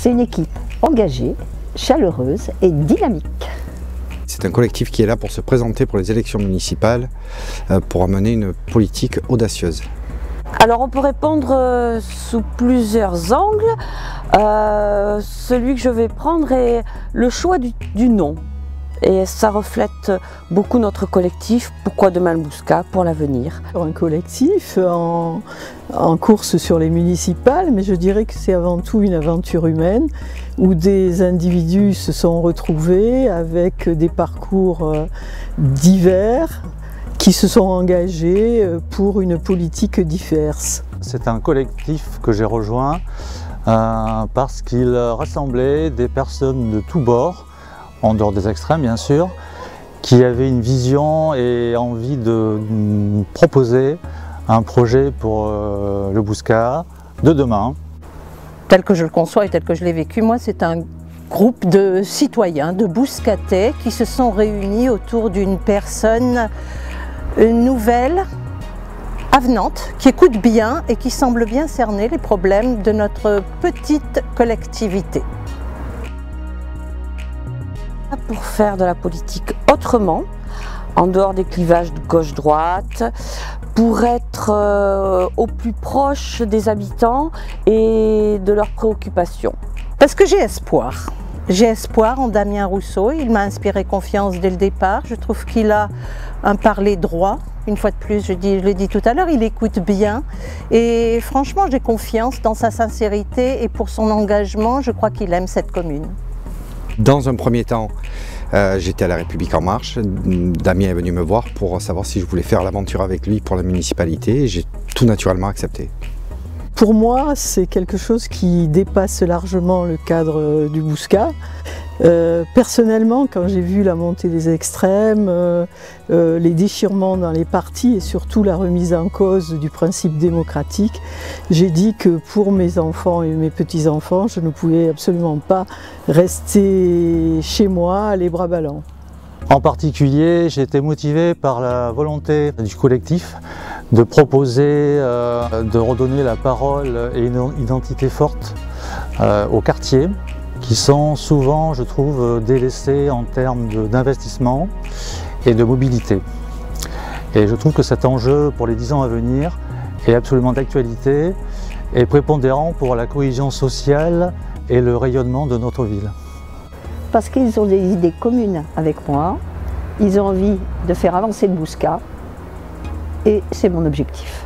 C'est une équipe engagée, chaleureuse et dynamique. C'est un collectif qui est là pour se présenter pour les élections municipales, pour amener une politique audacieuse. Alors on peut répondre sous plusieurs angles. Celui que je vais prendre est le choix du nom. Et ça reflète beaucoup notre collectif. Pourquoi demain le Bouscat? Pour l'avenir. Un collectif en course sur les municipales, mais je dirais que c'est avant tout une aventure humaine où des individus se sont retrouvés avec des parcours divers qui se sont engagés pour une politique diverse. C'est un collectif que j'ai rejoint parce qu'il rassemblait des personnes de tous bords, en dehors des extrêmes bien sûr, qui avaient une vision et envie de proposer un projet pour le Bouscat de demain. Tel que je le conçois et tel que je l'ai vécu, moi c'est un groupe de citoyens, de Bouscatais qui se sont réunis autour d'une personne nouvelle, avenante, qui écoute bien et qui semble bien cerner les problèmes de notre petite collectivité. Pour faire de la politique autrement, en dehors des clivages de gauche-droite, pour être au plus proche des habitants et de leurs préoccupations. Parce que j'ai espoir. J'ai espoir en Damien Rousseau, il m'a inspiré confiance dès le départ. Je trouve qu'il a un parler droit. Une fois de plus, je l'ai dit tout à l'heure, il écoute bien. Et franchement, j'ai confiance dans sa sincérité et pour son engagement, je crois qu'il aime cette commune. Dans un premier temps, j'étais à La République En Marche. Damien est venu me voir pour savoir si je voulais faire l'aventure avec lui pour la municipalité et j'ai tout naturellement accepté. Pour moi, c'est quelque chose qui dépasse largement le cadre du Bouscat. Personnellement, quand j'ai vu la montée des extrêmes, les déchirements dans les partis et surtout la remise en cause du principe démocratique, j'ai dit que pour mes enfants et mes petits-enfants, je ne pouvais absolument pas rester chez moi les bras ballants. En particulier, j'ai été motivé par la volonté du collectif de proposer, de redonner la parole et une identité forte aux quartiers qui sont souvent, je trouve, délaissés en termes d'investissement et de mobilité. Et je trouve que cet enjeu pour les 10 ans à venir est absolument d'actualité et prépondérant pour la cohésion sociale et le rayonnement de notre ville. Parce qu'ils ont des idées communes avec moi, ils ont envie de faire avancer le Bouscat et c'est mon objectif.